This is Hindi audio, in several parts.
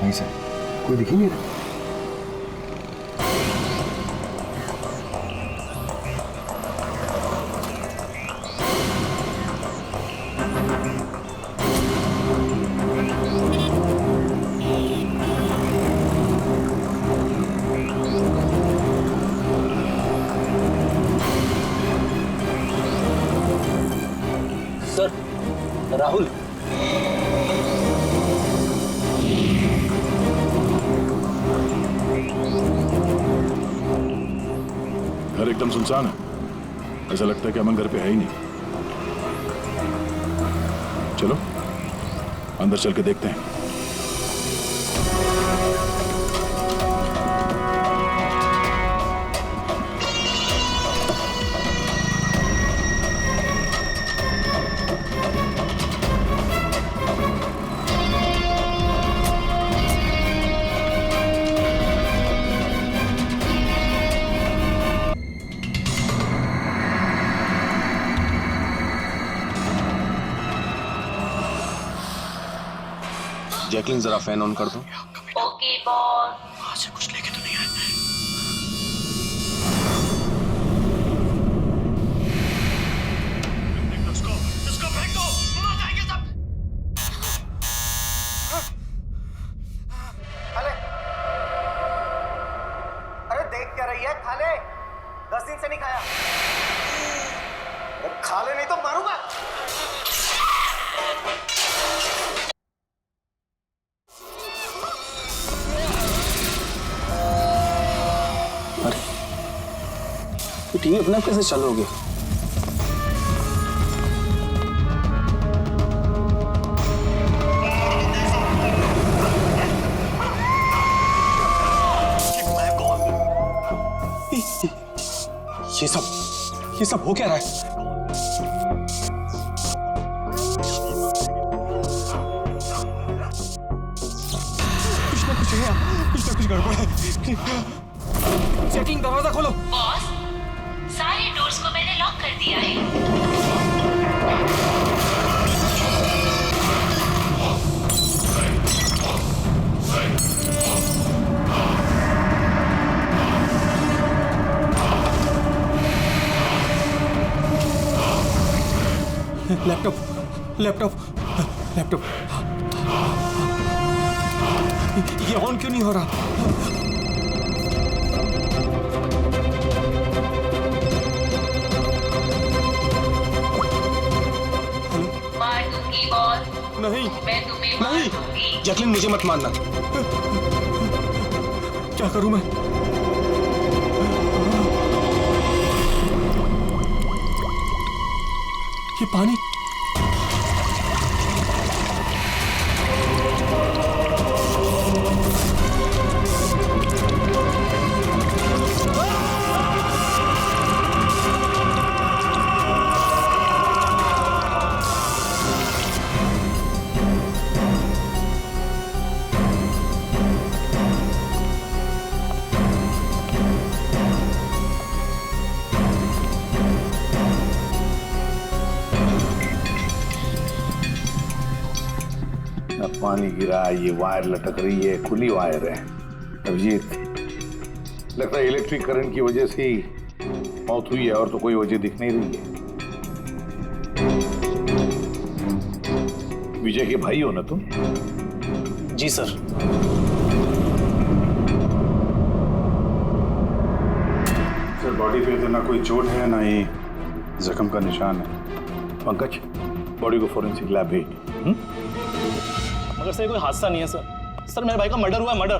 नहीं सर, कोई दिख ही नहीं रहा। सर, राहुल। घर एकदम सुनसान है, ऐसा लगता है कि अमन घर पे है ही नहीं। चलो अंदर चल के देखते हैं। जैकलिन जरा फैन ऑन कर दो। Okay boss. वहां से कुछ लेके तो नहीं आए? इसको फेंक दो, मर जाएंगे सब। खाले, अरे देख क्या रही है? खाले, 10 दिन से नहीं खाया। खाले नहीं तो मारूंगा। टीवी अपने आप कैसे चालू हो गया? ये सब हो क्या रहा है? कुछ ना कुछ गड़बड़ है। चेकिंग, दरवाजा खोलो। बॉस, सारे डोर्स को मैंने लॉक कर दिया है। लैपटॉप ये ऑन क्यों नहीं हो रहा? मार दूंगी बॉस, नहीं मैं तुम्हें मार नहीं, दूंगी। जैकलिन मुझे मत मारना। क्या करूं मैं? ये पानी, पानी गिरा, ये वायर लटक रही है, खुली वायर है। अभिजीत, लगता है इलेक्ट्रिक करंट की वजह से ही मौत हुई है, और तो कोई वजह दिख नहीं रही है। विजय के भाई हो ना तुम? जी सर। सर, बॉडी पे तो ना कोई चोट है, ना ही जख्म का निशान है। पंकज, बॉडी को फोरेंसिक लैब भेज। मगर सर कोई हादसा नहीं है सर। सर मेरे भाई का मर्डर हुआ है, मर्डर।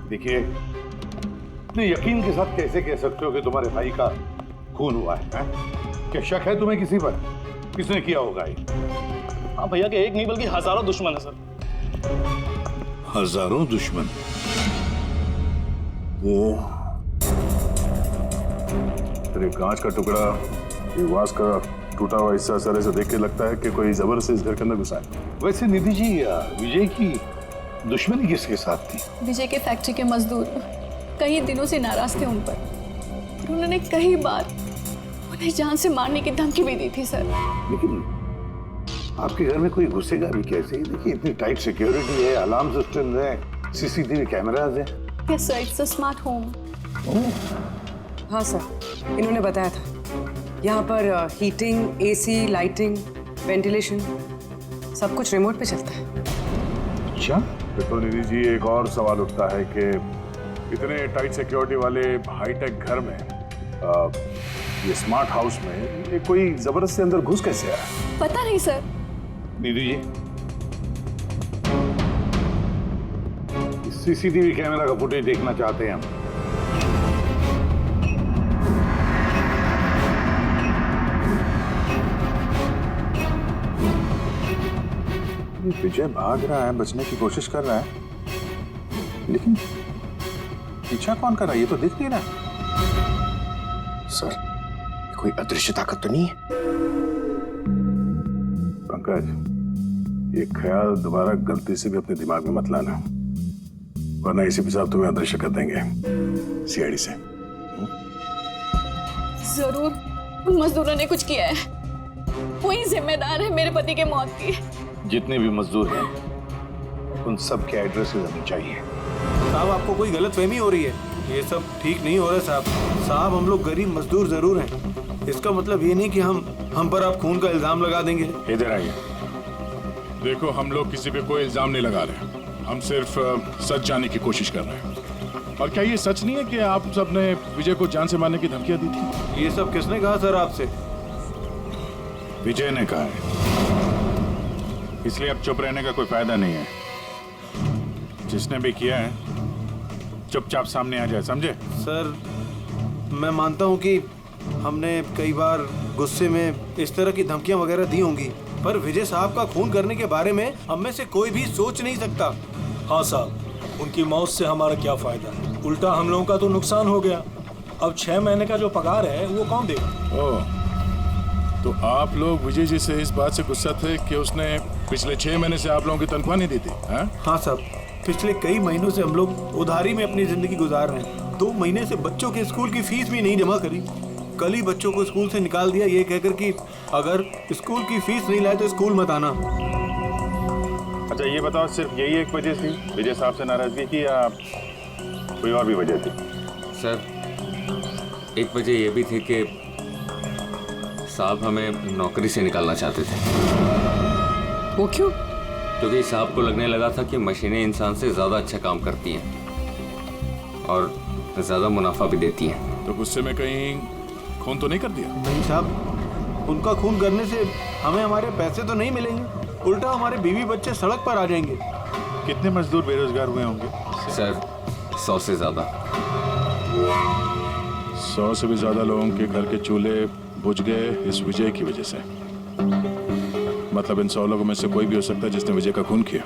देखिए, इतने यकीन के साथ कैसे कह सकते हो कि तुम्हारे भाई का खून हुआ है? क्या शक है तुम्हें किसी पर? किसने किया होगा ये? हाँ भैया के एक नहीं बल्कि हजारों दुश्मन है सर। हजारों दुश्मन? वो तेरे कांच का टुकड़ा, ये वास का टूटा हुआ हिस्सा, सर ऐसे देख के लगता है कि कोई जबरदस्ती इस घर के अंदर घुसा है। वैसे निधि जी, विजय की दुश्मनी किसके साथ थी? विजय के फैक्ट्री के मजदूर कई दिनों से नाराज थे उन पर। उन्होंने कई बार उन्हें जान से मारने की धमकी भी दी थी सर। लेकिन आपके घर में कोई घुसेगा भी कैसे? देखिए इतनी टाइट सिक्योरिटी है, अलार्म सिस्टम है, सीसीटीवी कैमराज है। Yes sir, it's a smart home. हाँ सर, इन्होंने बताया था यहाँ पर हीटिंग, एसी, लाइटिंग, वेंटिलेशन सब कुछ रिमोट पे चलता है। अच्छा, तो निधि जी एक और सवाल उठता है कि इतने टाइट सिक्योरिटी वाले हाईटेक घर में ये स्मार्ट हाउस में ये कोई जबरदस्ती अंदर घुस कैसे आया? पता नहीं sir. Nidhi ji, CCTV camera का फुटेज देखना चाहते हैं हम। विजय भाग रहा है, बचने की कोशिश कर रहा है, लेकिन पीछा कौन कर रहा है ये तो दिख नहीं रहा। सर, कोई अदृश्य ताकत तो नहीं है? पंकज, ये ख्याल दोबारा गलती से भी अपने दिमाग में मत लाना, वरना इसी साहब तुम्हें अदृश्य कर देंगे सीआईडी से। जरूर उन मजदूरों ने कुछ किया है, वही जिम्मेदार है मेरे पति के मौत की। जितने भी मजदूर हैं उन सब के एड्रेसेस हमें चाहिए। साहब आपको कोई गलतफहमी हो रही है, ये सब ठीक नहीं हो रहा साहब। साहब हम लोग गरीब मजदूर जरूर हैं, इसका मतलब ये नहीं कि हम पर आप खून का इल्जाम लगा देंगे। इधर आइए। देखो, हम लोग किसी पे कोई इल्जाम नहीं लगा रहे, हम सिर्फ सच जानने की कोशिश कर रहे हैं। और क्या ये सच नहीं है कि आप सबने विजय को जान से मारने की धमकियां दी थी? ये सब किसने कहा सर आपसे? विजय ने कहा है, इसलिए अब चुप रहने का कोई फायदा नहीं है। जिसने भी किया है चुपचाप सामने आ जाए, समझे? सर मैं मानता हूँ कि हमने कई बार गुस्से में इस तरह की धमकियां वगैरह दी होंगी, पर विजय साहब का खून करने के बारे में हम में से कोई भी सोच नहीं सकता। हाँ साहब, उनकी मौत से हमारा क्या फायदा, उल्टा हम लोगों का तो नुकसान हो गया। अब 6 महीने का जो पगार है वो कौन देगा? ओह, तो आप लोग विजय जी से इस बात से गुस्सा थे कि उसने पिछले 6 महीने से आप लोगों की तनख्वाह नहीं दी थी? हाँ साहब, पिछले कई महीनों से हम लोग उधारी में अपनी जिंदगी गुजार रहे हैं। 2 महीने से बच्चों के स्कूल की फीस भी नहीं जमा करी। कल ही बच्चों को स्कूल से निकाल दिया ये कहकर कि अगर स्कूल की फीस नहीं लाए तो स्कूल मत आना। अच्छा ये बताओ, सिर्फ यही एक वजह थी विजय साहब से नाराजगी की या कोई और भी वजह थी? सर, एक वजह ये भी थी कि साहब हमें नौकरी से निकालना चाहते थे। वो क्यों? क्योंकि साहब को लगने लगा था कि मशीनें इंसान से ज़्यादा अच्छा काम करती हैं और ज़्यादा मुनाफा भी देती हैं। तो गुस्से में कहीं खून तो नहीं कर दिया? नहीं साहब, उनका खून करने से हमें हमारे पैसे तो नहीं मिलेंगे, उल्टा हमारे बीवी बच्चे सड़क पर आ जाएंगे। कितने मजदूर बेरोजगार हुए होंगे? सर 100 से ज़्यादा। 100 से भी ज़्यादा लोगों के घर के चूल्हे बुझ गए इस विजय की वजह से। मतलब इन 100 लोगों में से कोई भी हो सकता है जिसने विजय का खून किया।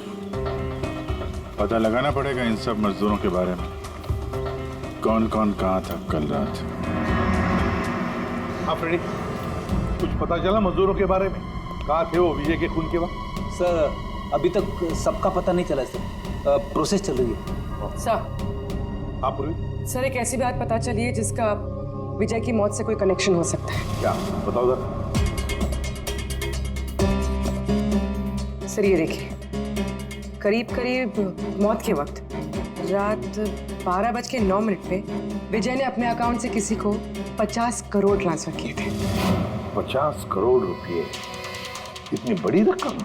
पता लगाना पड़ेगा इन सब मजदूरों के बारे में, कौन कौन कहाँ था कल रात। हाँ फ्रेडी, कुछ पता चला मजदूरों के बारे में? कहाँ थे वो विजय के खून के वक्त? सर अभी तक सबका पता नहीं चला सर, प्रोसेस चल रही है। सर, हाँ पूरी, सर एक ऐसी बात पता चली है जिसका विजय की मौत से कोई कनेक्शन हो सकता है। क्या बताओ जरा। सर ये देखिए, करीब करीब मौत के वक्त रात 12:09 पे विजय ने अपने अकाउंट से किसी को 50 करोड़ ट्रांसफर किए थे। 50 करोड़ रुपए, इतनी बड़ी रकम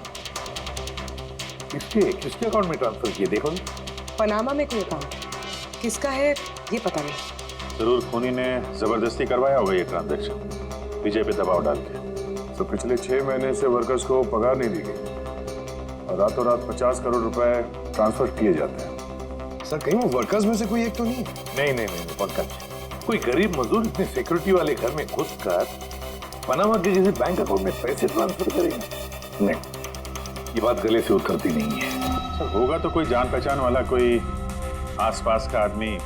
किसके अकाउंट में ट्रांसफर किए? देखो, पनामा में कोई अकाउंट, किसका है ये पता नहीं। जरूर खूनी ने जबरदस्ती करवाया होगा ये ट्रांजैक्शन, विजय पे दबाव डाल के। तो पिछले 6 महीने से वर्कर्स को पगार नहीं दी गई और रातों रात 50 करोड़ रुपए ट्रांसफर किए जाते हैं। सर कहीं वो वर्कर्स में से कोई एक तो नहीं? नहीं पंकज, कोई गरीब मजदूर इतने सिक्योरिटी वाले घर में घुसकर पनामा के जैसे बैंक अकाउंट में पैसे ट्रांसफर करेंगे? नहीं, ये बात गले से उतरती नहीं है। सर होगा तो कोई जान पहचान वाला, कोई आसपास का आदमी,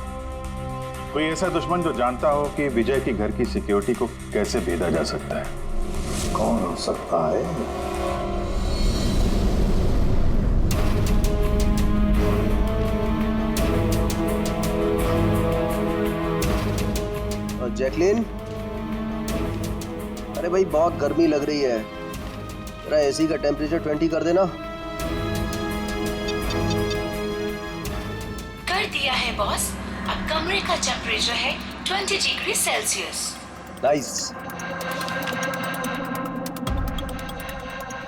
कोई ऐसा दुश्मन जो जानता हो कि विजय के घर की सिक्योरिटी को कैसे भेदा जा सकता है। कौन हो सकता है? जैकलिन, अरे भाई बहुत गर्मी लग रही है, जरा एसी का टेम्परेचर 20 कर देना। कर दिया है बॉस। अब कमरे का टेम्परेचर है 20 डिग्री सेल्सियस। नाइस।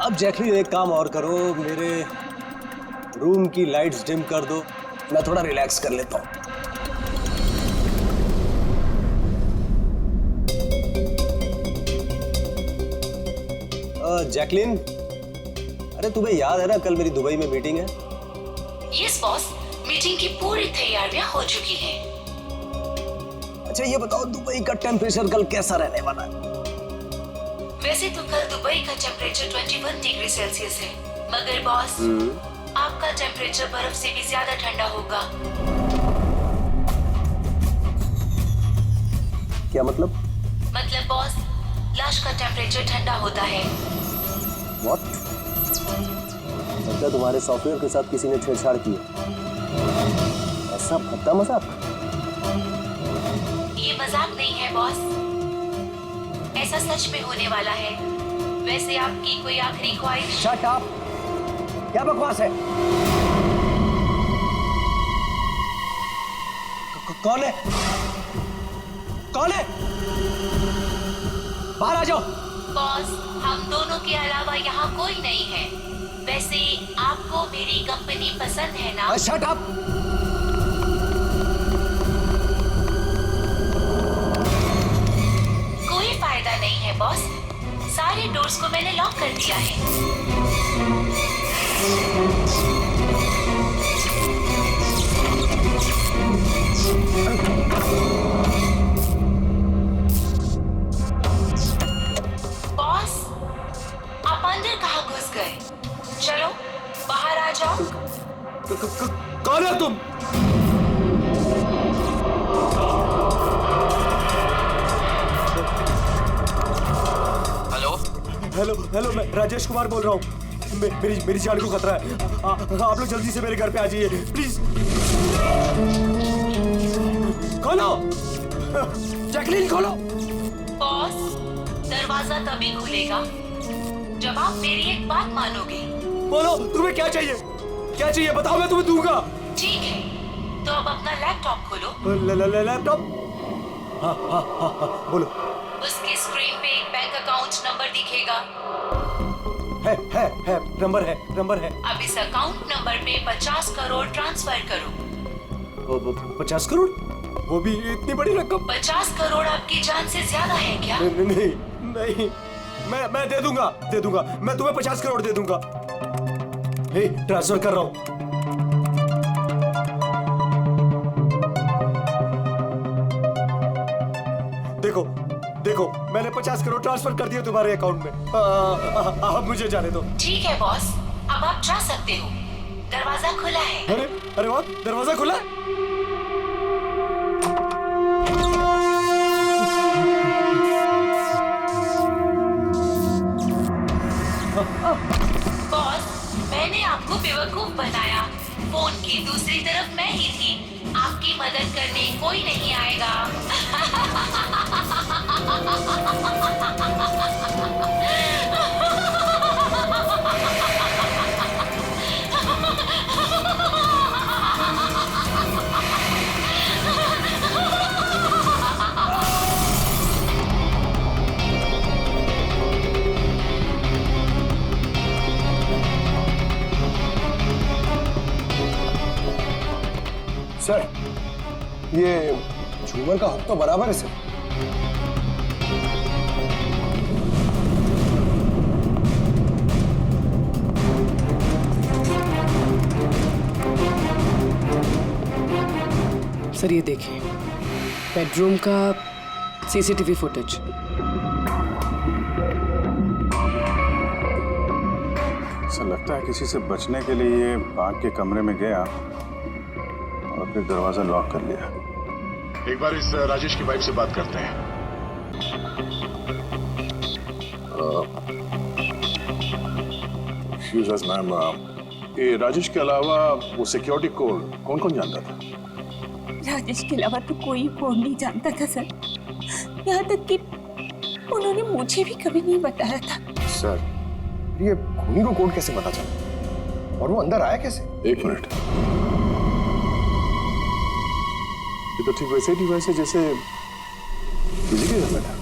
अब जैकलीन एक काम और करो, मेरे रूम की लाइट्स डिम कर दो, मैं थोड़ा रिलैक्स कर लेता हूँ। जैकलीन, अरे तुम्हें याद है ना कल मेरी दुबई में मीटिंग है? यस बॉस, मीटिंग की पूरी तैयारियां हो चुकी हैं। अच्छा ये बताओ दुबई का टेम्परेचर कल कैसा रहने वाला है? वैसे तो कल दुबई का टेम्परेचर 21 डिग्री सेल्सियस है, मगर बॉस आपका टेम्परेचर बर्फ से भी ज्यादा ठंडा होगा। क्या मतलब? मतलब बॉस, लाश का टेम्परेचर ठंडा होता है। What? लगता है तुम्हारे सॉफ्टवेयर के साथ किसी ने छेड़छाड़ की है। ऐसा भद्दा मजाक? ये मजाक नहीं है बॉस, ऐसा सच में होने वाला है। वैसे आपकी कोई आखिरी ख्वाहिश? Shut up! क्या बकवास है? कौन है? कौन है? बाहर आ जाओ। बॉस, हम दोनों के अलावा यहाँ कोई नहीं है। वैसे आपको मेरी कंपनी पसंद है ना? Shut up! कोई फायदा नहीं है बॉस, सारे डोर्स को मैंने लॉक कर दिया है। बॉस, आप अंदर कहाँ घुस गए? चलो बाहर आ जाओ। कौन है तुम? हेलो, मैं राजेश कुमार बोल रहा हूँ। मेरी जान को खतरा है। आप लोग जल्दी से मेरे घर पे आ जाइए प्लीज। खोलो, जैकलीन खोलो। बॉस, दरवाजा तभी खुलेगा जब आप मेरी एक बात मानोगे। बोलो तुम्हें क्या चाहिए? क्या चाहिए बताओ, मैं तुम्हें दूंगा। ठीक है, तो अब अपना लैपटॉप खोलो। लैपटॉप? हाँ, बोलो। उसकी स्क्रीन पे एक बैंक अकाउंट नंबर दिखेगा। है, नंबर है। अब इस अकाउंट नंबर पे 50 करोड़ ट्रांसफर करो। 50 करोड़? वो भी इतनी बड़ी रकम? 50 करोड़ आपकी जान से ज्यादा है क्या? नहीं, मैं दे दूंगा। मैं तुम्हें 50 करोड़ दे दूंगा। ट्रांसफर कर रहा हूँ। देखो, मैंने 50 करोड़ ट्रांसफर कर दिए तुम्हारे अकाउंट में। अब मुझे जाने दो। ठीक है बॉस, अब आप जा सकते हो। दरवाजा खुला है। अरे वाह, दरवाजा खुला है। बॉस, मैंने आपको बेवकूफ बनाया। फोन की दूसरी तरफ मैं ही थी। आपकी मदद करने कोई नहीं आएगा। सर, ये झूमर का हक तो बराबर है सर। सर ये देखिए, बेडरूम का सीसीटीवी फुटेज। ऐसा लगता है किसी से बचने के लिए ये आग के कमरे में गया और फिर दरवाजा लॉक कर लिया। एक बार इस राजेश की वाइफ से बात करते हैं। मैम, ये राजेश के अलावा वो सिक्योरिटी कोड कौन कौन जानता था? राजेश के अलावा तो कोई कोड नहीं जानता था सर। यहाँ तक कि उन्होंने मुझे भी कभी नहीं बताया था। सर, ये खूनी को कोड कैसे पता चला और वो अंदर आया कैसे? एक मिनट, ये तो ठीक वैसे ही डिवाइस है जैसे किसी के घर में था।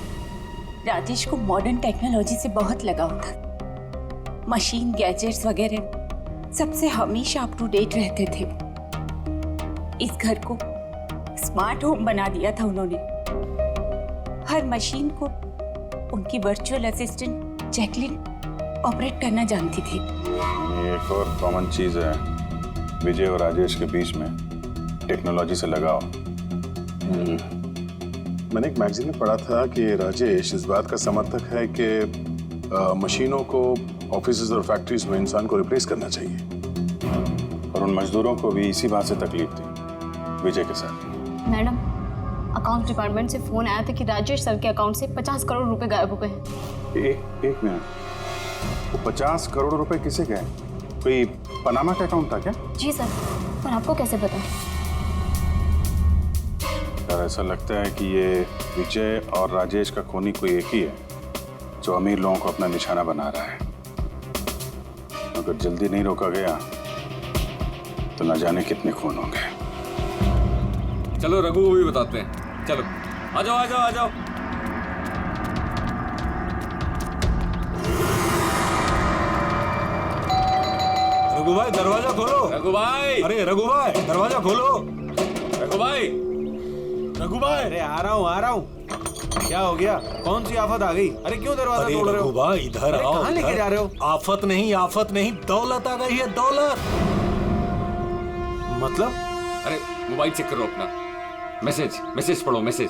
राजेश को मॉडर्न टेक्नोलॉजी से बहुत लगाव था। मशीन, गैजेट्स वगैरह सबसे हमेशा अप टू डेट रहते थे। इस घर को स्मार्ट होम बना दिया था उन्होंने। हर मशीन को उनकी वर्चुअल असिस्टेंट जैकलिन ऑपरेट करना जानती थी। ये एक और कॉमन चीज है विजय और राजेश के बीच में, टेक्नोलॉजी से लगाव। मैंने एक मैगजीन में पढ़ा था कि राजेश इस बात का समर्थक है कि मशीनों को ऑफिसेज और फैक्ट्रीज में इंसान को रिप्लेस करना चाहिए, और उन मजदूरों को भी इसी बात से तकलीफ थी विजय के साथ। मैडम, अकाउंट डिपार्टमेंट से फोन आया था कि राजेश सर के अकाउंट से 50 करोड़ रुपए गायब हो गए हैं। एक मिनट, वो 50 करोड़ रुपए किसे गए? कोई पनामा का अकाउंट था क्या? जी सर, पर आपको कैसे पता? यार ऐसा लगता है कि ये विजय और राजेश का खूनी कोई एक ही है जो अमीर लोगों को अपना निशाना बना रहा है। अगर जल्दी नहीं रोका गया तो न जाने कितने खून होंगे। चलो रघु को भी बताते हैं। चलो आ जाओ आ जाओ आ जाओ। रघु भाई दरवाजा खोलो। रघु भाई, अरे रघु भाई दरवाजा खोलो। रघु भाई, रघु भाई, अरे आ रहा हूँ। क्या हो गया? कौन सी आफत आ गई? अरे क्यों दरवाजा तोड़ रहे हो? रघु भाई इधर आओ। कहाँ लेके जा रहे हो? आफत नहीं, दौलत आ गई है, दौलत। मतलब? अरे मोबाइल चेक करो अपना। मैसेज पढ़ो, मैसेज।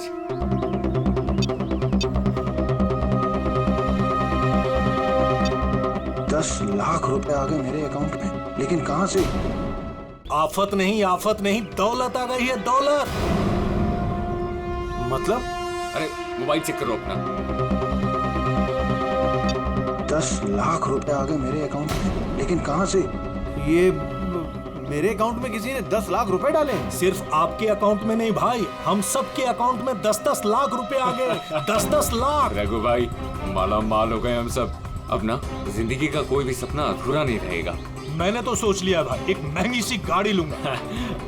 10 लाख रुपए आ गए मेरे अकाउंट में, लेकिन कहां से? आफत नहीं, दौलत आ गई है, दौलत। मतलब? अरे मोबाइल चेक करो अपना। 10 लाख रुपए आ गए मेरे अकाउंट में, लेकिन कहां से? ये मेरे अकाउंट में किसी ने 10 लाख रुपए डाले? सिर्फ आपके अकाउंट में नहीं भाई, हम सब के अकाउंट में 10-10 लाख रुपए आ गए। 10-10 लाख। रघु भाई माला माल हो गए हम सब। अब ना जिंदगी का कोई भी सपना अधूरा नहीं रहेगा। मैंने तो सोच लिया भाई, एक महंगी सी गाड़ी लूंगा।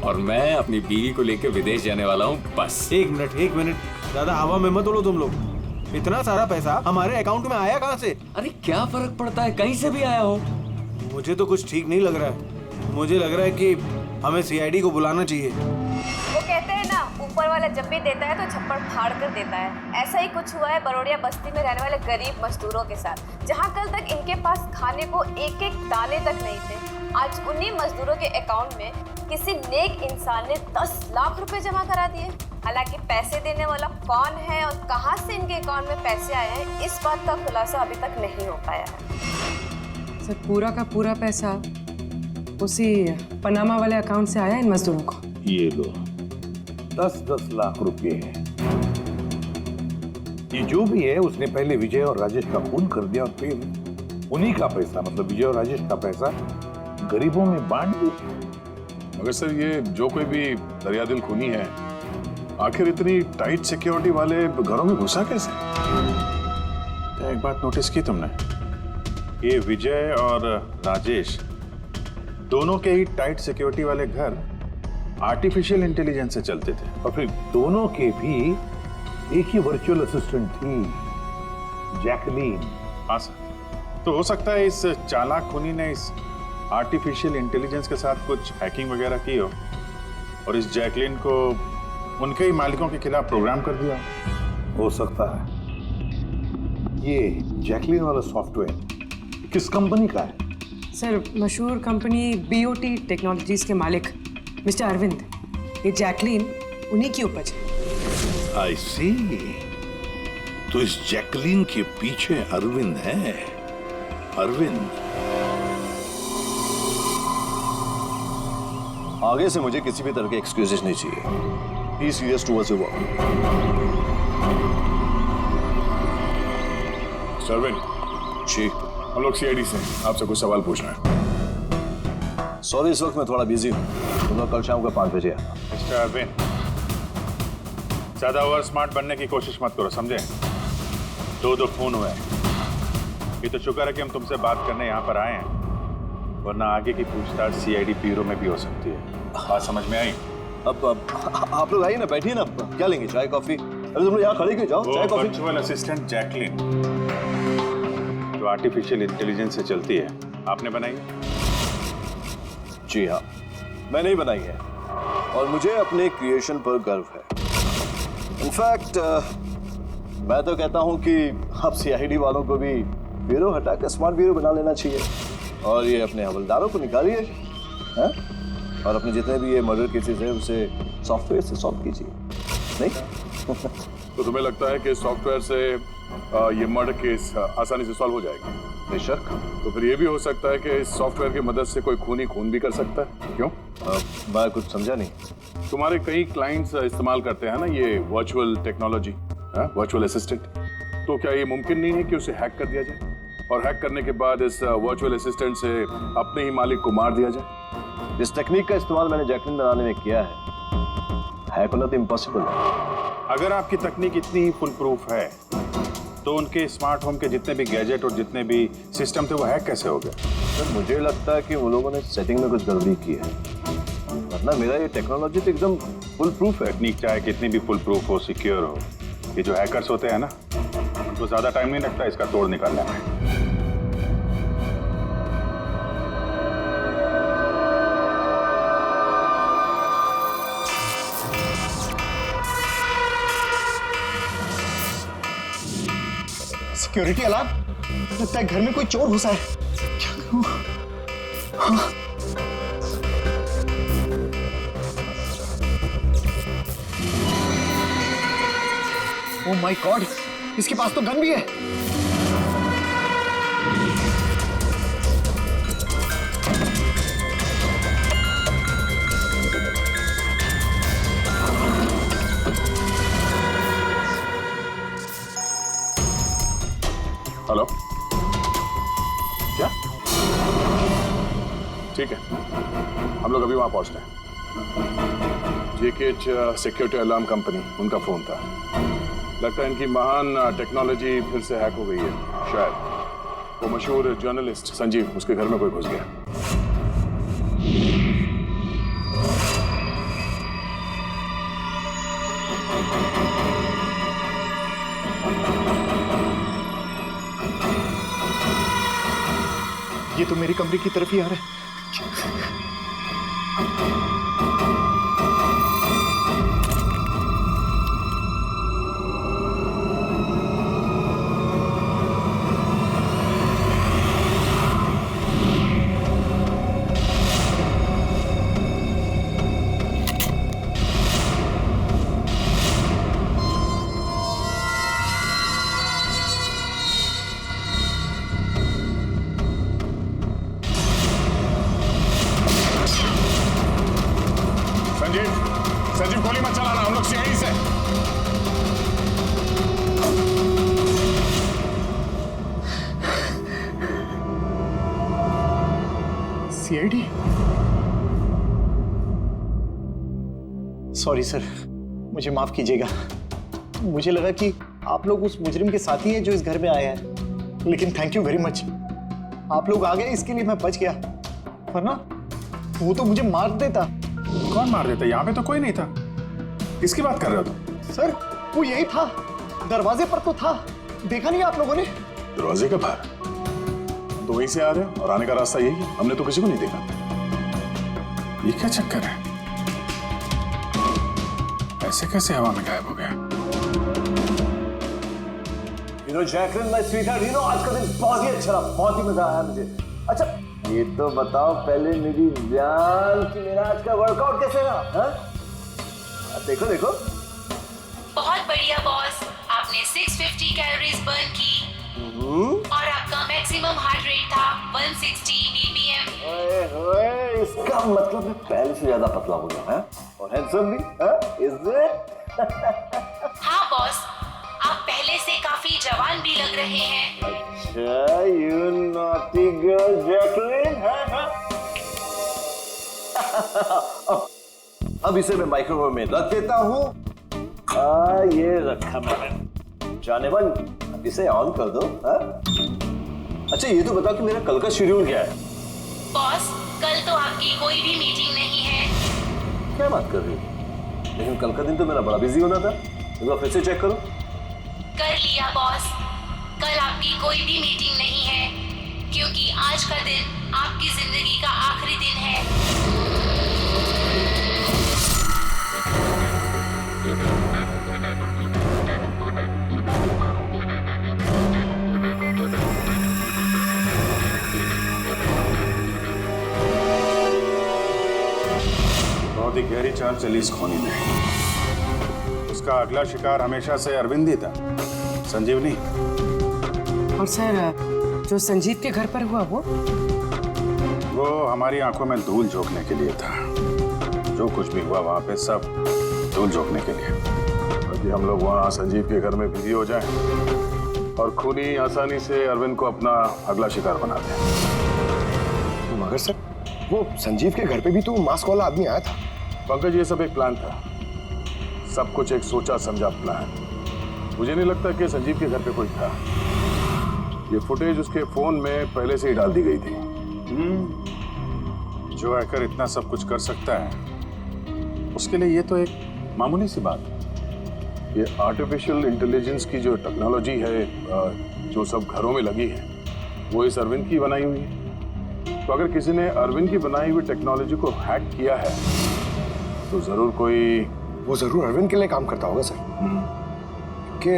और मैं अपनी बीवी को लेकर विदेश जाने वाला हूँ बस। एक मिनट, ज्यादा हवा में मत उड़ो तुम लोग। इतना सारा पैसा हमारे अकाउंट में आया कहाँ से? अरे क्या फर्क पड़ता है, कहीं से भी आया हो। मुझे तो कुछ ठीक नहीं लग रहा है। मुझे लग रहा है कि हमें सीआईडी को बुलाना चाहिए। वो कहते हैं ना, ऊपर वाला जब भी देता है तो छप्पड़ फाड़ कर देता है। ऐसा ही कुछ हुआ है बरोड़िया बस्ती में रहने वाले गरीब मजदूरों के साथ, जहां कल तक इनके पास खाने को एक एक दाने तक नहीं थे। आज उन्हीं मजदूरों के अकाउंट में किसी नेक इंसान ने 10 लाख रुपए जमा करा दिए। हालांकि पैसे देने वाला कौन है और कहां से इनके अकाउंट में पैसे आए हैं, इस बात का खुलासा अभी तक नहीं हो पाया है। सर, पूरा का पूरा पैसा उसी पनामा वाले अकाउंट से आया इन मजदूरों को। ये लो 10-10 लाख रुपए है। ये जो भी है उसने पहले विजय और राजेश का खून कर दिया और फिर उन्हीं का पैसा, मतलब विजय और राजेश का पैसा गरीबों में बांट दिया। मगर सर ये जो कोई भी दरियादिल खूनी है, आखिर इतनी टाइट सिक्योरिटी वाले घरों में घुसा कैसे? क्या एक बात नोटिस की तुमने? ये विजय और राजेश दोनों के ही टाइट सिक्योरिटी वाले घर आर्टिफिशियल इंटेलिजेंस से चलते थे, और फिर दोनों के भी एक ही वर्चुअल असिस्टेंट थी, जैकलीन। हाँ सर, तो हो सकता है इस चालाक खूनी ने इस आर्टिफिशियल इंटेलिजेंस के साथ कुछ हैकिंग वगैरह की हो और इस जैकलीन को उनके ही मालिकों के खिलाफ प्रोग्राम कर दिया। हो सकता है। ये जैकलीन वाला सॉफ्टवेयर किस कंपनी का है? सर, मशहूर कंपनी बीओटी टेक्नोलॉजीज के मालिक मिस्टर अरविंद। ये जैकलीन उन्हीं की उपज है। आई सी। तो इस जैकलीन के पीछे अरविंद है। अरविंद। आगे से मुझे किसी भी तरह के एक्सक्यूजेस नहीं चाहिए। Be serious towards your work. सरविन जी, हम लोग सीआईडी से आपसे कुछ सवाल पूछना है। सॉरी, इस वक्त मैं थोड़ा बिजी हूँ। तुम लोग कल शाम को 5 बजे आना। मिस्टर अरविंद, ज्यादा ओवर स्मार्ट बनने की कोशिश मत करो, समझे? 2 खून हुए, ये तो शुक्र है कि हम तुमसे बात करने यहाँ पर आए हैं, वरना आगे की पूछताछ सीआईडी ब्यूरो में भी हो सकती है। बात समझ में आई? अब आप लोग आइए ना, बैठिए ना, क्या लेंगे, चाय कॉफी? अरे तुम लोग यहाँ खड़े क्यों, जाओ चाय कॉफी। वर्चुअल असिस्टेंट जैकलिन जो आर्टिफिशियल इंटेलिजेंस से चलती है, आपने बनाई? जी हाँ, मैंने ही बनाई है और मुझे अपने क्रिएशन पर गर्व है। इनफैक्ट मैं तो कहता हूँ कि आप सीआईडी वालों को भी ब्यूरो हटाकर स्मार्ट ब्यूरो बना लेना चाहिए और ये अपने हवलदारों को निकालिए, हैं? और अपने जितने भी ये मर्डर केसेस हैं उसे सॉफ्टवेयर से सॉल्व कीजिए, नहीं? तो तुम्हें लगता है कि सॉफ्टवेयर से ये मर्डर केस आसानी से सॉल्व हो जाएगा? बेशक। तो फिर ये भी हो सकता है कि इस सॉफ्टवेयर की मदद से कोई खून भी कर सकता है। क्यों? मैं कुछ समझा नहीं। तुम्हारे कई क्लाइंट्स इस्तेमाल करते हैं ना ये वर्चुअल टेक्नोलॉजी, वर्चुअल असिस्टेंट। तो क्या ये मुमकिन नहीं है कि उसे हैक कर दिया जाए और हैक करने के बाद इस वर्चुअल असिस्टेंट से अपने ही मालिक को मार दिया जाए? इस टेक्निक का इस्तेमाल मैंने जैकलिन बनाने में किया है, हैक होना तो इम्पॉसिबल है। अगर आपकी तकनीक इतनी ही फुल प्रूफ है तो उनके स्मार्ट होम के जितने भी गैजेट और जितने भी सिस्टम थे वो हैक कैसे हो गए? सर मुझे लगता है कि वो लोगों ने सेटिंग में कुछ गड़बड़ी की है, वरना मेरा ये टेक्नोलॉजी तो एकदम फुल प्रूफ है। टेक्निक चाहे कितनी भी फुल प्रूफ हो, सिक्योर हो, ये जो हैकर्स होते हैं ना, उनको ज्यादा टाइम नहीं लगता इसका तोड़ निकालने में। सिक्योरिटी अलार्म, लगता है घर में कोई चोर घुसा है। क्या करूं? हाँ। ओह माय गॉड, इसके पास तो गन भी है। हेलो, क्या? ठीक है, हम लोग अभी वहां पहुंचते हैं। जेकेएच सिक्योरिटी अलार्म कंपनी, उनका फोन था। लगता है इनकी महान टेक्नोलॉजी फिर से हैक हो गई है। शायद वो मशहूर जर्नलिस्ट संजीव, उसके घर में कोई घुस गया। ये तो मेरी कमरे की तरफ ही आ रहा है। संजीव गोली मत चलाना, हम लोग सीआईडी से। सीआईडी? सॉरी सर, मुझे माफ कीजिएगा। मुझे लगा कि आप लोग उस मुजरिम के साथी हैं जो इस घर में आए हैं, लेकिन थैंक यू वेरी मच, आप लोग आ गए, इसके लिए मैं बच गया, वरना वो तो मुझे मार देता। कौन मार देता? यहाँ पे तो कोई नहीं था। किसकी बात कर रहे हो तुम? सर वो यही था, दरवाजे पर तो था, देखा नहीं आप लोगों ने? दरवाजे के बाहर तो वहीं से आ रहे हैं और आने का रास्ता यही है, हमने तो किसी को नहीं देखा। ये क्या चक्कर है? ऐसे कैसे हवा में गायब हो गया? जैकलिन माय स्वीटहार्ट, आज का दिन बहुत ही अच्छा रहा, बहुत ही मजा आया मुझे। अच्छा ये तो बताओ पहले मेरी जान कि मेरा आज का वर्कआउट कैसे रहा? देखो देखो। बहुत बढ़िया बॉस, आपने 650 कैलोरीज बर्न की और आपका मैक्सिमम हार्ट रेट था 160 बीपीएम। ओए इसका मतलब मैं पहले से ज्यादा पतला हो गया है और हैंडसम भी, इज इट? हाँ बॉस, आप पहले से काफी जवान भी लग रहे हैं। अच्छा, यू नॉटी गर्ल जैकलिन। अब इसे मैं माइक्रोवेव में रख देता हूँ। ये रखा मैंने। जाने मन, अब इसे ऑन कर दो। अच्छा ये तो बताओ कि मेरा कल का शेड्यूल क्या है? बॉस, कल तो आपकी कोई भी मीटिंग नहीं है। क्या बात कर रही हो? लेकिन कल का दिन तो मेरा बड़ा बिजी होना था। एक बार फिर से चेक करो। कर लिया बॉस, कल आपकी कोई भी मीटिंग नहीं है, क्योंकि आज का दिन आपकी जिंदगी का आखिरी दिन है। बहुत ही गहरी चाल चली इस खोनी में। उसका अगला शिकार हमेशा से अरविंद ही था, संजीव नहीं। और सर, जो संजीव के घर पर हुआ वो हमारी आंखों में धूल झोंकने के लिए था। जो कुछ भी हुआ वहां पे सब धूल झोंकने के लिए, ताकि हम लोग वहां संजीव के घर में बिजी हो जाएं और खूनी आसानी से अरविंद को अपना अगला शिकार बना दें। मगर सर, वो संजीव के घर पे भी तो मास्क वाला आदमी आया था। पंकज, ये सब एक प्लान था, सब कुछ एक सोचा समझा प्लान। मुझे नहीं लगता कि संजीव के घर पे कोई था। ये फुटेज उसके फोन में पहले से ही डाल दी गई थी। जो हैकर इतना सब कुछ कर सकता है, उसके लिए ये तो एक मामूली सी बात है। ये आर्टिफिशियल इंटेलिजेंस की जो टेक्नोलॉजी है, जो सब घरों में लगी है, वो इस अरविंद की बनाई हुई है। तो अगर किसी ने अरविंद की बनाई हुई टेक्नोलॉजी को हैक किया है, तो जरूर वो जरूर अरविंद के लिए काम करता होगा सर। कि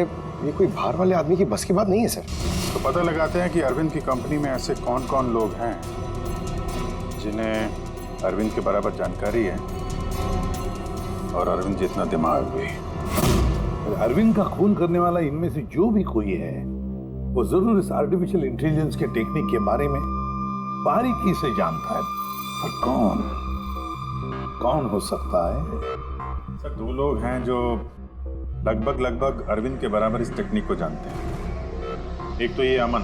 ये कोई बाहर वाले आदमी की बस की बात नहीं है सर। तो पता लगाते हैं कि अरविंद की कंपनी में ऐसे कौन कौन लोग हैं जिन्हें अरविंद के बराबर जानकारी है और अरविंद जितना दिमाग भी। अरविंद का खून करने वाला इनमें से जो भी कोई है, वो जरूर इस आर्टिफिशियल इंटेलिजेंस के टेक्निक के बारे में बारीकी से जानता है। पर कौन हो सकता है? सर, 2 लोग हैं जो लगभग अरविंद के बराबर इस टेक्निक को जानते हैं। एक तो ये अमन,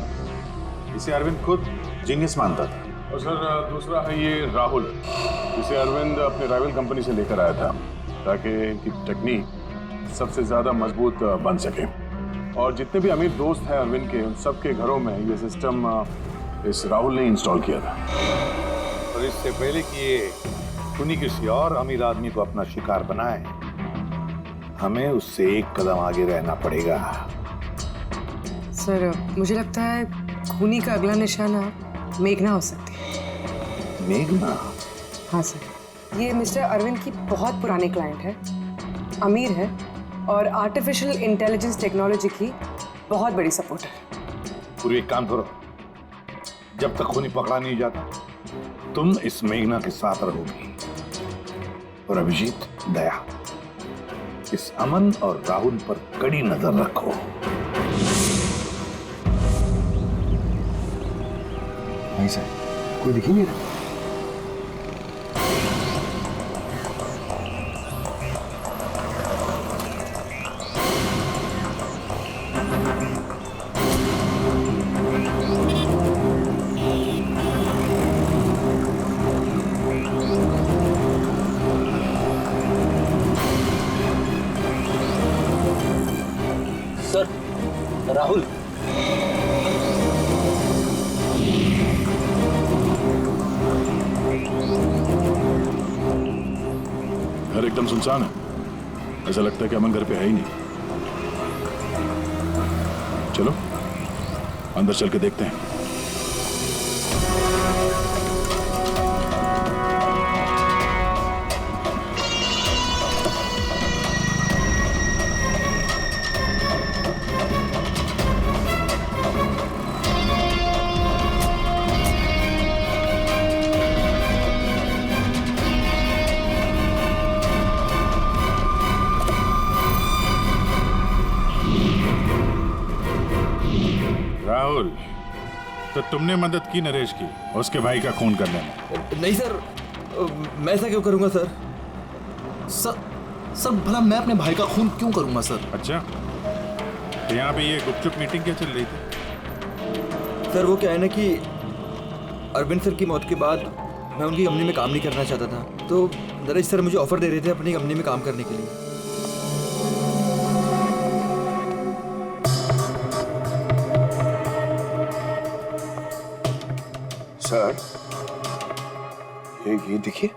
इसे अरविंद खुद जीनियस मानता था। और सर, दूसरा है ये राहुल, जिसे अरविंद अपने राइवल कंपनी से लेकर आया था ताकि इनकी टेक्निक सबसे ज्यादा मजबूत बन सके। और जितने भी अमीर दोस्त हैं अरविंद के, उन सबके घरों में ये सिस्टम इस राहुल ने इंस्टॉल किया था। और इससे पहले कि ये खूनी किसी और अमीर आदमी को अपना शिकार बनाए, हमें उससे एक कदम आगे रहना पड़ेगा। सर, मुझे लगता है खूनी का अगला निशाना मेघना हो सकती है। मेघना? हाँ सर, ये मिस्टर अरविंद की बहुत पुरानी क्लाइंट है, अमीर है और आर्टिफिशियल इंटेलिजेंस टेक्नोलॉजी की बहुत बड़ी सपोर्टर। पूरी एक काम करो, जब तक खूनी पकड़ा नहीं जाता, तुम इस मेघना के साथ रहोगी। और अभिजीत, दया, इस अमन और राहुल पर कड़ी नजर रखो। नहीं सर, कोई दिख ही नहीं रहा। सर, राहुल। घर एकदम सुनसान है, ऐसा लगता है कि अमन घर पे है ही नहीं। चलो अंदर चल के देखते हैं। राहुल, तो तुमने मदद की नरेश की उसके भाई का खून करने में? नहीं सर, मैं ऐसा क्यों करूंगा सर? सर भला मैं अपने भाई का खून क्यों करूंगा सर? अच्छा, तो यहाँ पे ये गुपचुप मीटिंग क्या चल रही थी? सर वो क्या है ना कि अरविंद सर की मौत के बाद मैं उनकी कंपनी में काम नहीं करना चाहता था, तो नरेश सर मुझे ऑफर दे रहे थे अपनी कंपनी में काम करने के लिए। सर ये देखिए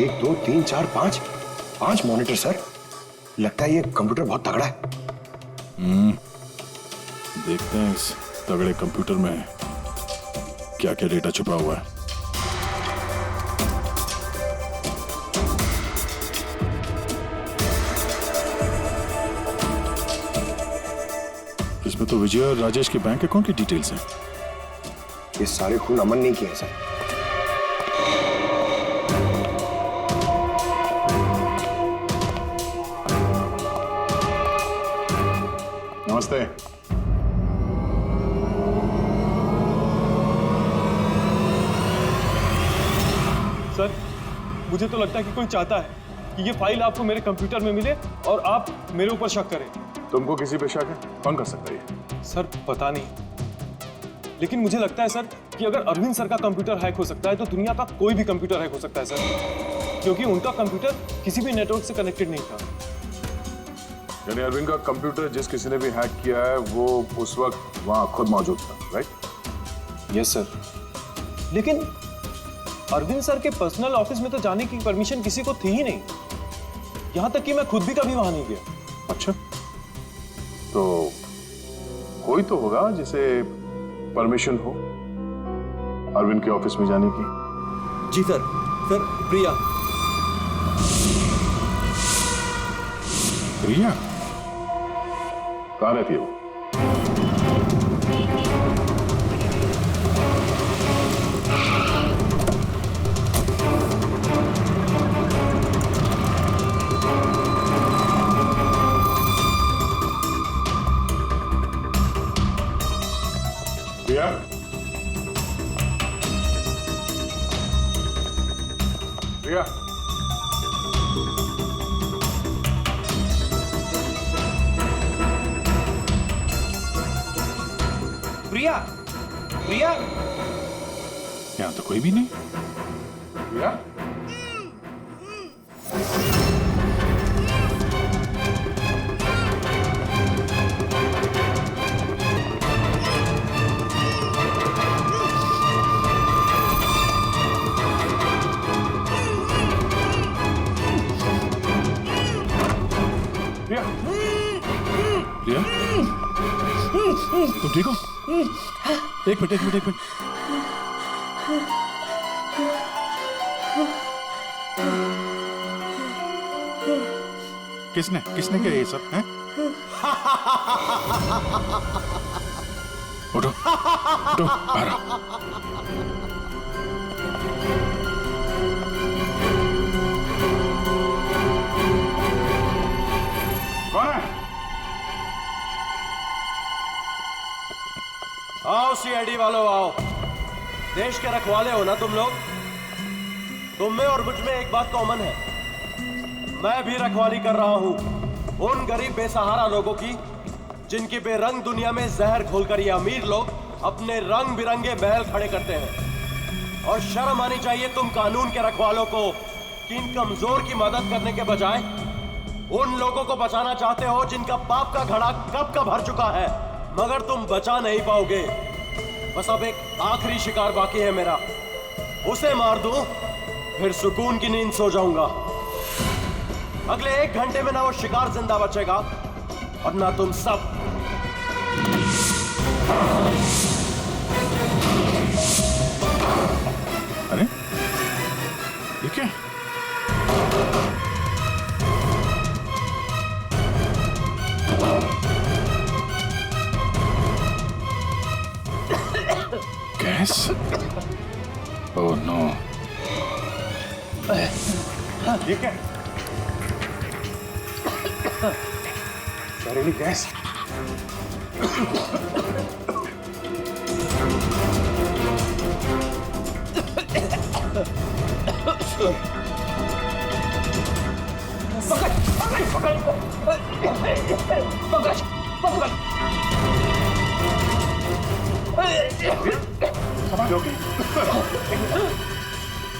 1 2 3 4 5 मॉनिटर सर। लगता है ये कंप्यूटर बहुत तगड़ा है। देखते हैं इस तगड़े कंप्यूटर में क्या क्या डेटा छुपा हुआ है। इसमें तो विजय और राजेश के बैंक अकाउंट की डिटेल्स हैं। ये सारे खून अमन नहीं किए हैं सर। नमस्ते। सर मुझे तो लगता है कि कोई चाहता है कि ये फाइल आपको मेरे कंप्यूटर में मिले और आप मेरे ऊपर शक करें। तुमको किसी पे शक है? कौन कर सकता है ये? सर पता नहीं, लेकिन मुझे लगता है सर कि अगर अरविंद सर का कंप्यूटर हैक हो सकता है तो दुनिया का कोई भी कंप्यूटर हैक हो सकता है सर, क्योंकि उनका कंप्यूटर किसी भी नेटवर्क से कनेक्टेड नहीं था। यानी अरविंद का कंप्यूटर जिस किसी ने भी हैक किया है वो उस वक्त वहां खुद मौजूद था, राइट? यस सर, लेकिन अरविंद सर के पर्सनल ऑफिस में तो जाने की परमिशन किसी को थी ही नहीं, यहां तक कि मैं खुद भी कभी वहां नहीं गया। अच्छा, तो कोई तो होगा जिसे परमिशन हो अरविंद के ऑफिस में जाने की। जी सर प्रिया। प्रिया कहाँ रहती है वो? प्रिया? प्रिया? प्रिया यहाँ तो कोई भी नहीं। प्रिया? प्रिया? प्रिया तुम ठीक हो? एक मिनट। किसने किया ये सब? हैं? उठो बाहर आओ। कौन है? आओ सीआईडी वालों आओ। देश के रखवाले हो ना तुम लोग? तुम में और मुझ में एक बात कॉमन है, मैं भी रखवाली कर रहा हूं उन गरीब बेसहारा लोगों की जिनकी बेरंग दुनिया में जहर घोलकर ये अमीर लोग अपने रंग बिरंगे महल खड़े करते हैं। और शर्म आनी चाहिए तुम कानून के रखवालों को कि इन कमजोर की मदद करने के बजाय उन लोगों को बचाना चाहते हो जिनका पाप का घड़ा कब का भर चुका है, मगर तुम बचा नहीं पाओगे। बस अब एक आखिरी शिकार बाकी है मेरा, उसे मार दूं फिर सुकून की नींद सो जाऊंगा। अगले 1 घंटे में ना वो शिकार जिंदा बचेगा और ना तुम सब। अरे ये क्या? गैस? Oh no. ये क्या? जहरीली गैस।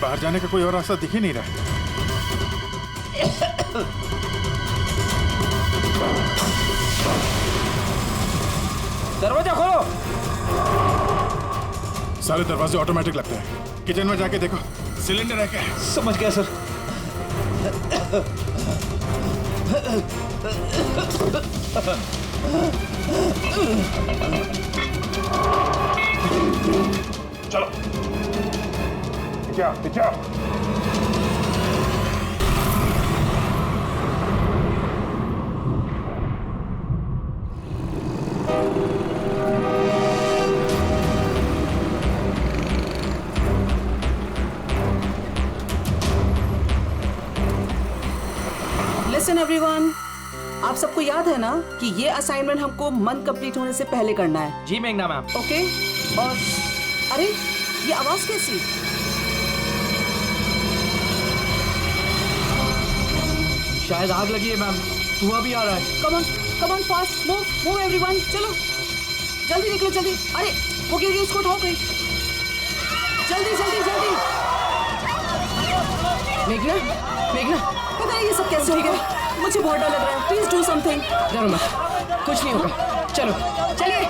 बाहर जाने का कोई और रास्ता दिख ही नहीं रहा। दरवाजा खोलो। सारे दरवाजे ऑटोमेटिक लगते हैं। किचन में जाके देखो सिलेंडर है क्या? समझ गया सर। चलो क्या लिसन एवरीवन, आप सबको याद है ना कि ये असाइनमेंट हमको मंथ कंप्लीट होने से पहले करना है। जी मेघना मैम। ओके। और अरे ये आवाज कैसी? शायद आग लगी है मैम, धुआं भी आ रहा है। Come on fast, move everyone, चलो जल्दी निकलो जल्दी। अरे वो गिर गई, उसको उठाओ कहीं, जल्दी जल्दी जल्दी। मेघना, मेघना, पता है ये सब कैसे हो गया? मुझे बहुत डर लग रहा है, प्लीज डू समथिंग। डरो मत, कुछ नहीं होगा। चलो चलिए।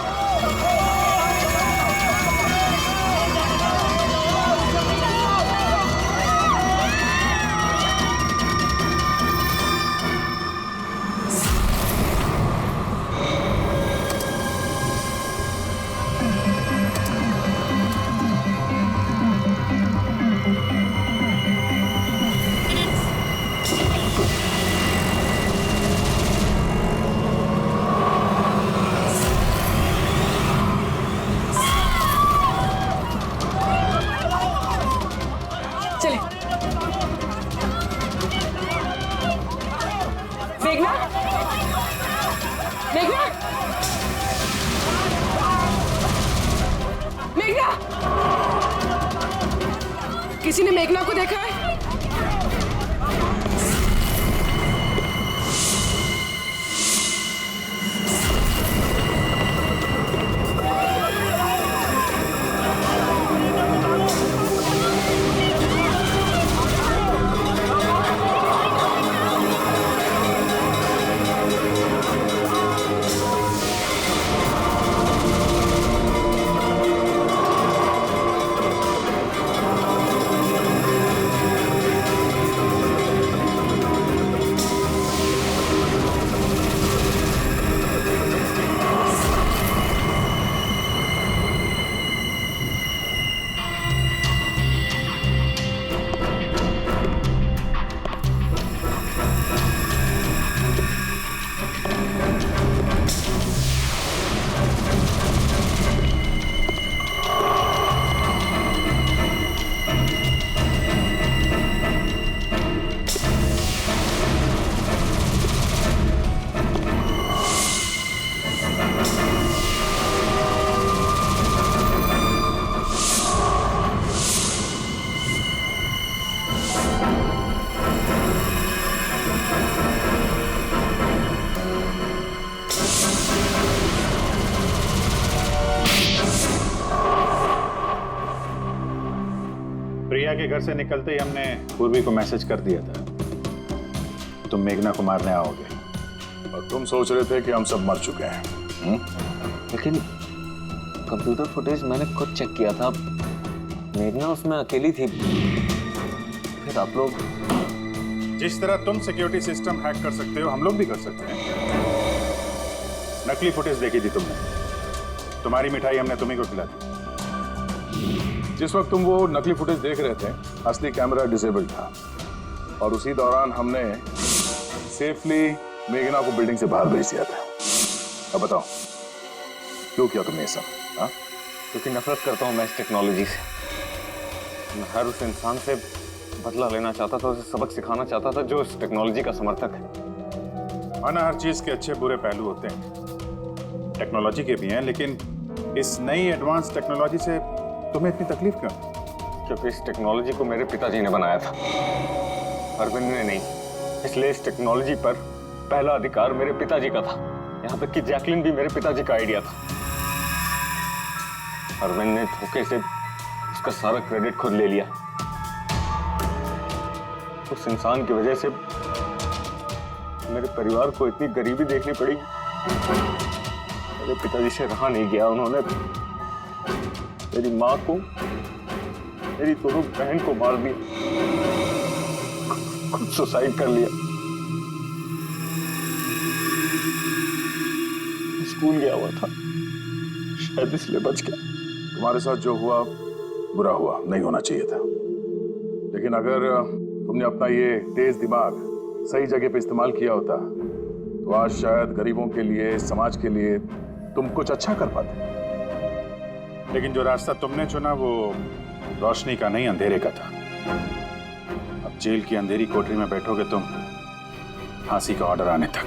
मेघना, मेघना, मेघना, किसी ने मेघना को देखा है? प्रिया के घर से निकलते ही हमने पूर्वी को मैसेज कर दिया था तुम मेघना को मारने आओगे, और तुम सोच रहे थे कि हम सब मर चुके हैं। लेकिन कंप्यूटर फुटेज मैंने खुद चेक किया था, मेघना उसमें अकेली थी। फिर आप लोग जिस तरह तुम सिक्योरिटी सिस्टम हैक कर सकते हो हम लोग भी कर सकते हैं। नकली फुटेज देखी थी तुमने, तुम्हारी मिठाई हमने तुम्ही को खिला दी। जिस वक्त तुम वो नकली फुटेज देख रहे थे असली कैमरा डिसेबल था, और उसी दौरान हमने सेफली मेघना को बिल्डिंग से बाहर भेज दिया था। अब बताओ क्यों किया तुमने ये सब? हाँ, क्योंकि नफरत करता हूँ मैं इस टेक्नोलॉजी से। मैं हर उस इंसान से बदला लेना चाहता था, उसे सबक सिखाना चाहता था जो इस टेक्नोलॉजी का समर्थक है। माना हर चीज के अच्छे बुरे पहलू होते हैं, टेक्नोलॉजी के भी हैं, लेकिन इस नई एडवांस टेक्नोलॉजी से तुम्हें इतनी तकलीफ क्यों? क्योंकि इस टेक्नोलॉजी को मेरे पिताजी ने बनाया था, अरविंद ने नहीं। इसलिए इस टेक्नोलॉजी पर पहला अधिकार मेरे पिताजी का था। यहाँ तक कि जैकलिन भी मेरे पिताजी का आइडिया था। अरविंद ने धोखे से उसका सारा क्रेडिट खुद ले लिया। उस इंसान की वजह से मेरे परिवार को इतनी गरीबी देखनी पड़ी। मेरे पिताजी से रहा नहीं गया, उन्होंने मेरी माँ को, मेरी दोनों बहन को मार दिया, खुद सुसाइड कर लिया। स्कूल गया हुआ था, शायद इसलिए बच गया। तुम्हारे साथ जो हुआ बुरा हुआ, नहीं होना चाहिए था। लेकिन अगर तुमने अपना ये तेज दिमाग सही जगह पे इस्तेमाल किया होता तो आज शायद गरीबों के लिए, समाज के लिए तुम कुछ अच्छा कर पाते। लेकिन जो रास्ता तुमने चुना वो रोशनी का नहीं, अंधेरे का था। अब जेल की अंधेरी कोठरी में बैठोगे तुम, फांसी का ऑर्डर आने तक।